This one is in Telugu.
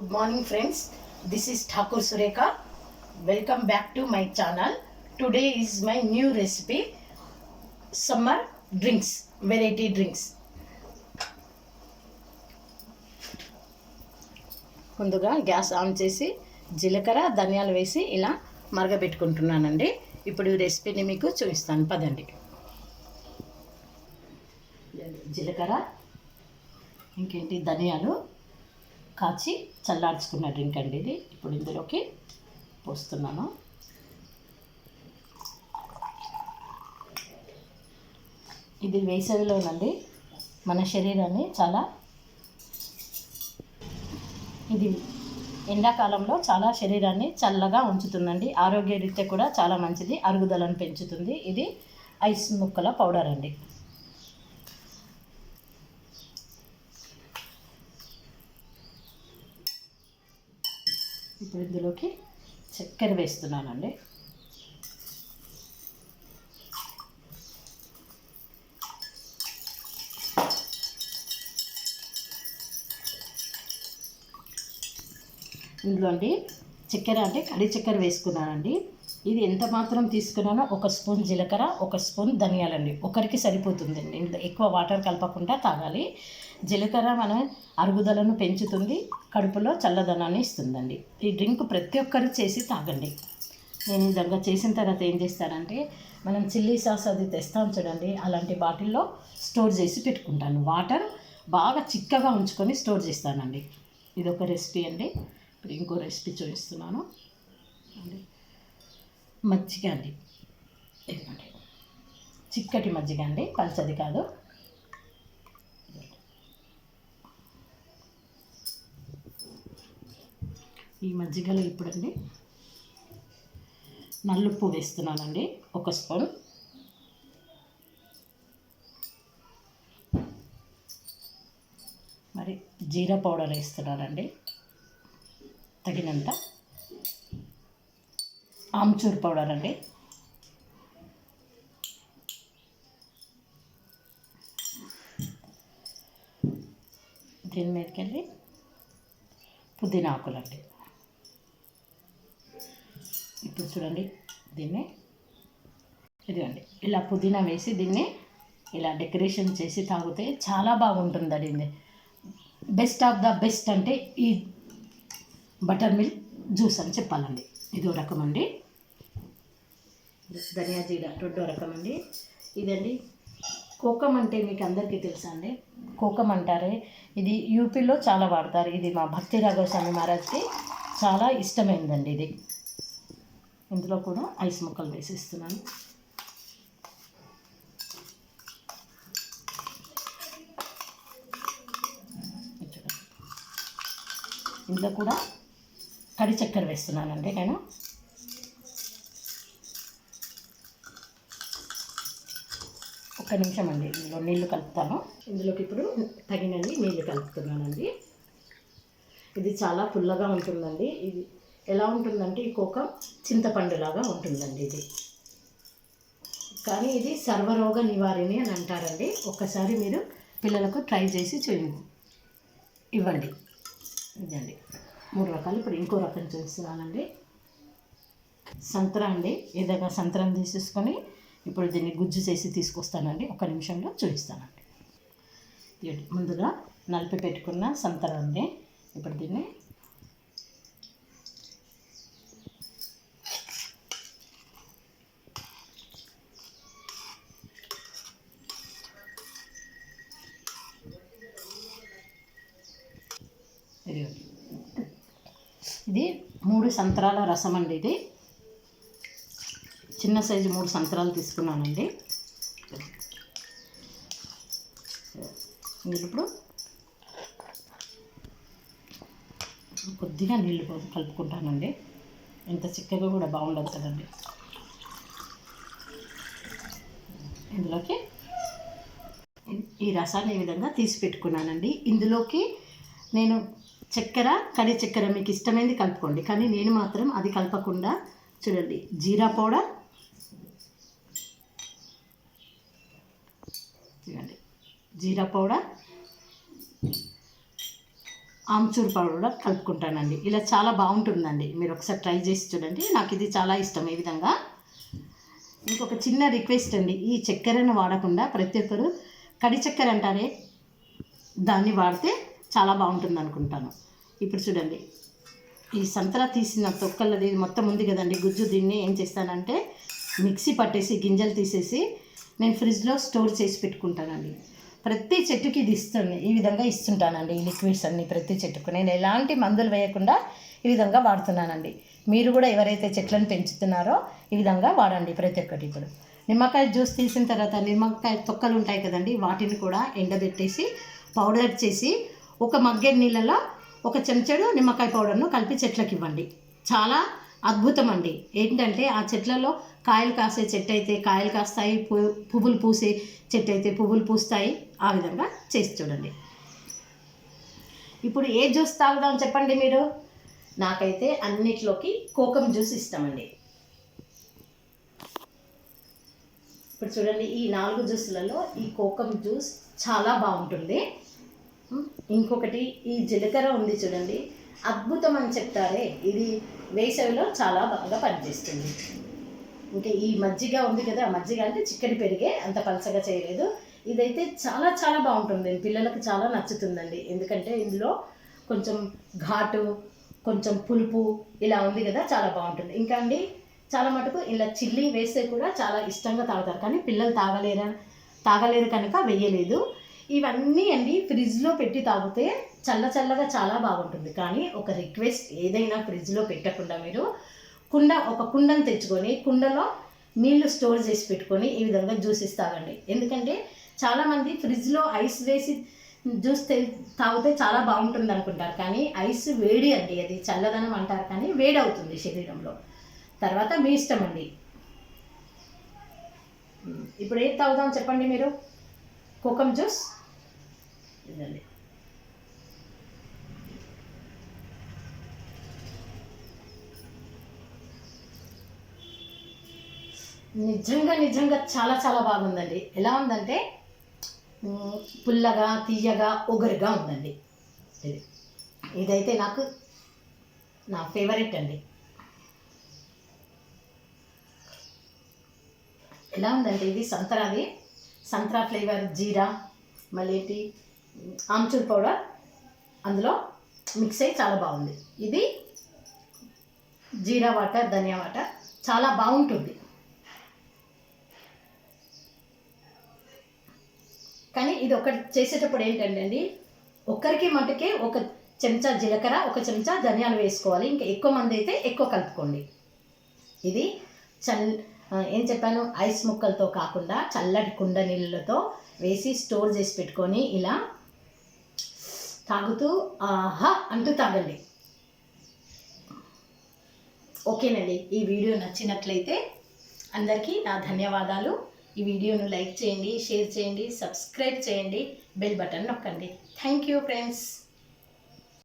Good morning friends, this is Thakur Sureka. Welcome back to my channel. Today is my new recipe, summer drinks, variety drinks. ముందుగా గ్యాస్ ఆన్ చేసి జీలకర్ర ధనియాలు వేసి ఇలా మరగబెట్టుకుంటున్నానండి. ఇప్పుడు ఈ రెసిపీని మీకు చూపిస్తాను, పదండి. జీలకర్ర ఇంకేంటి ధనియాలు కాచి చల్లార్చుకున్న డ్రింక్ అండి ఇది. ఇప్పుడు ఇందులోకి పోస్తున్నాను. ఇది వేసవిలోనండి మన శరీరాన్ని ఇది ఎండాకాలంలో చాలా శరీరాన్ని చల్లగా ఉంచుతుందండి. ఆరోగ్యరీత్యా కూడా చాలా మంచిది, అరుగుదలను పెంచుతుంది. ఇది ఐస్ ముక్కల పౌడర్ అండి. ఇప్పుడు ఇందులోకి చక్కెర వేస్తున్నానండి. ఇందులో చక్కెర కడి చక్కెర వేసుకున్నానండి. ఇది ఎంత మాత్రం తీసుకున్నానో, ఒక స్పూన్ జీలకర్ర, ఒక స్పూన్ ధనియాలండి. ఒకరికి సరిపోతుందండి. ఇందులో ఎక్కువ వాటర్ కలపకుండా తాగాలి. జీలకర్ర మన అరుగుదలను పెంచుతుంది, కడుపులో చల్లదనాన్ని ఇస్తుందండి. ఈ డ్రింక్ ప్రతి ఒక్కరు చేసి తాగండి. నేను ఈ విధంగా చేసిన తర్వాత ఏం చేస్తానంటే, మనం చిల్లీ సాస్ అది తెస్తాం చూడండి, అలాంటి బాటిల్లో స్టోర్ చేసి పెట్టుకుంటాను. వాటర్ బాగా చిక్కగా ఉంచుకొని స్టోర్ చేస్తానండి. ఇది ఒక రెసిపీ అండి. ఇప్పుడు ఇంకో రెసిపీ చూపిస్తున్నాను అండి. మజ్జిగ అండి, ఇదిగోండి చిక్కటి మజ్జిగ అండి, పల్చది కాదు. ఈ మజ్జిగలో ఇప్పుడండి నల్లుప్పు వేస్తున్నానండి, ఒక స్పూన్. మరి జీరా పౌడర్ వేస్తున్నానండి తగినంత. ఆమ్చూర్ పౌడర్ అండి. దీని మీదకి వెళ్ళి పుదీనా ఆకులండి. ఇప్పుడు చూడండి, ఇదిగోండి ఇలా పుదీనా వేసి దీన్ని ఇలా డెకరేషన్ చేసి తాగితే చాలా బాగుంటుందండి. ఇది బెస్ట్ ఆఫ్ ద బెస్ట్ అంటే ఈ బటర్ మిల్క్ జ్యూస్ అని చెప్పాలండి. ఇదో రకం అండి. ధనియా జీరా రెండో రకం అండి. ఇదండి కోకం అంటే మీకు అందరికీ తెలుసా అండి? కోకం అంటారే, ఇది యూపీలో చాలా వాడతారు. ఇది మా భక్తి రాఘవ స్వామి మహారాజ్కి చాలా ఇష్టమైందండి ఇది. ఇందులో కూడా ఐస్ ముక్కలు వేసేస్తున్నాను. ఇందులో కూడా కడి చక్కెర వేస్తున్నానండి నేను. ఒక్క నిమిషం అండి, ఇందులో నీళ్లు కలుపుతాను. ఇందులోకి ఇప్పుడు తగినన్ని నీళ్లు కలుపుతున్నానండి. ఇది చాలా పుల్లగా ఉంటుందండి. ఇది ఎలా ఉంటుందంటే, ఈ కోక చింతపండులాగా ఉంటుందండి ఇది. కానీ ఇది సర్వరోగ నివారిణి అని అంటారండి. ఒక్కసారి మీరు పిల్లలకు ట్రై చేసి ఇవ్వండి. ఇదండి 3 రకాలు. ఇప్పుడు ఇంకో రకం చూస్తున్నానండి. సంత్రా అండి. ఏదైనా సంత్రం తీసేసుకొని ఇప్పుడు దీన్ని గుజ్జు చేసి తీసుకొస్తానండి. 1 నిమిషంలో చూపిస్తానండి. ముందుగా నలిపి పెట్టుకున్న సంత్రా అండి. ఇప్పుడు దీన్ని ఇది 3 సంత్రాల రసం అండి. ఇది చిన్న సైజు 3 సంత్రాలు తీసుకున్నానండి. ఇప్పుడు కొద్దిగా నీళ్ళు కలుపుకుంటానండి. ఇంత చిక్కగా కూడా బాగుండదు కదండి. ఇందులోకి ఈ రసాన్ని ఈ విధంగా తీసి పెట్టుకున్నానండి. ఇందులోకి నేను చక్కెర, కడి చక్కెర మీకు ఇష్టమైనది కలుపుకోండి, కానీ నేను మాత్రం అది కలపకుండా చూడండి, జీరా పౌడర్, జీరా పౌడర్, ఆమ్చూర్ పౌడర్ కలుపుకుంటానండి. ఇలా చాలా బాగుంటుందండి, మీరు ఒకసారి ట్రై చేసి చూడండి. నాకు ఇది చాలా ఇష్టం. ఈ విధంగా ఇంకొక చిన్న రిక్వెస్ట్ అండి, ఈ చక్కెరను వాడకుండా ప్రతి ఒక్కరు కడి చక్కెర అంటారే దాన్ని వాడితే చాలా బాగుంటుంది అనుకుంటాను. ఇప్పుడు చూడండి, ఈ సంతరా తీసిన తొక్కలది మొత్తం ఉంది కదండి గుజ్జు, దీన్ని ఏం చేస్తానంటే మిక్సీ పట్టేసి గింజలు తీసేసి నేను ఫ్రిడ్జ్లో స్టోర్ చేసి పెట్టుకుంటానండి. ప్రతి చెట్టుకి ఇది ఈ విధంగా ఇస్తుంటానండి. ఈ లిక్విడ్స్ అన్నీ ప్రతి చెట్టుకు నేను ఎలాంటి మందులు వేయకుండా ఈ విధంగా వాడుతున్నానండి. మీరు కూడా ఎవరైతే చెట్లను పెంచుతున్నారో ఈ విధంగా వాడండి ప్రతి ఒక్కటి. ఇప్పుడు నిమ్మకాయ జ్యూస్ తీసిన తర్వాత నిమ్మకాయ తొక్కలు ఉంటాయి కదండి, వాటిని కూడా ఎండబెట్టేసి పౌడర్ చేసి ఒక మగ్గెడు నీళ్ళలో ఒక చెంచాడు నిమ్మకాయ పౌడర్ను కలిపి చెట్లకి ఇవ్వండి. చాలా అద్భుతం అండి. ఏంటంటే ఆ చెట్లలో కాయలు కాసే చెట్టు అయితే కాయలు కాస్తాయి, పువ్వులు పూసే చెట్టు అయితే పువ్వులు పూస్తాయి. ఆ విధంగా చేసి చూడండి. ఇప్పుడు ఏ జ్యూస్ తాగుదాం చెప్పండి మీరు? నాకైతే అన్నిట్లోకి కోకం జ్యూస్ ఇష్టమండి. ఇప్పుడు చూడండి, ఈ 4 జ్యూసులలో ఈ కోకం జ్యూస్ చాలా బాగుంటుంది. ఇంకొకటి ఈ జీలకర్ర ఉంది చూడండి, అద్భుతం అని చెప్తారే, ఇది వేసవిలో చాలా బాగా పనిచేస్తుంది. ఇంకా ఈ మజ్జిగ ఉంది కదా, మజ్జిగ అంటే చిక్కడి పెరిగే, అంత పలసగా చేయలేదు. ఇదైతే చాలా చాలా బాగుంటుంది, పిల్లలకు చాలా నచ్చుతుందండి. ఎందుకంటే ఇందులో కొంచెం ఘాటు, కొంచెం పులుపు ఇలా ఉంది కదా, చాలా బాగుంటుంది. ఇంకా అండి చాలా మటుకు ఇలా చిల్లీ వేస్తే కూడా చాలా ఇష్టంగా తాగుతారు, కానీ పిల్లలు తాగలేరు కనుక వేయలేదు. ఇవన్నీ అండి ఫ్రిడ్జ్లో పెట్టి తాగితే చల్లగా చాలా బాగుంటుంది. కానీ ఒక రిక్వెస్ట్, ఏదైనా ఫ్రిడ్జ్లో పెట్టకుండా మీరు ఒక కుండను తెచ్చుకొని కుండలో నీళ్లు స్టోర్ చేసి పెట్టుకొని ఈ విధంగా జ్యూసెస్ తాగండి. ఎందుకంటే చాలామంది ఫ్రిడ్జ్లో ఐస్ వేసి జ్యూస్ తాగితే చాలా బాగుంటుంది అనుకుంటారు, కానీ ఐస్ వేడి అండి, అది చల్లదనం అంటారు కానీ వేడి అవుతుంది శరీరంలో. తర్వాత మీ ఇష్టం అండి. ఇప్పుడు ఏది తాగుదాం చెప్పండి మీరు? కోకం జ్యూస్ ఇదండి. నిజంగా చాలా చాలా బాగుందండి. ఎలా ఉందంటే పుల్లగా, తీయగా, ఒగరుగా ఉందండి. ఇదైతే నా ఫేవరెట్ అండి. ఎలా ఉందంటే ఇది సంత్రా ఫ్లేవర్, జీరా, మళ్ళీ ఆమ్చూర్ పౌడర్ అందులో మిక్స్ అయ్యి చాలా బాగుంది. ఇది జీరా వాటర్, ధనియా వాటర్ చాలా బాగుంటుంది. కానీ ఇది ఒకటి చేసేటప్పుడు ఏంటంటే అండి, ఒక్కరికి మటుకే ఒక చెంచా జీలకర్ర, ఒక చెంచా ధనియాలు వేసుకోవాలి. ఇంకా ఎక్కువ మంది అయితే ఎక్కువ కలుపుకోండి. ఇది ఏం చెప్పాను, ఐస్ ముక్కలతో కాకుండా చల్లటి కుండ నీళ్ళతో వేసి స్టోర్ చేసి పెట్టుకొని ఇలా తాగుతూ ఆహా అంటూ తాగండి. ఓకేనండి, ఈ వీడియో నచ్చినట్లయితే అందరికీ నా ధన్యవాదాలు. ఈ వీడియోను లైక్ చేయండి, షేర్ చేయండి, సబ్స్క్రైబ్ చేయండి, బెల్ బటన్ నొక్కండి. Thank you friends.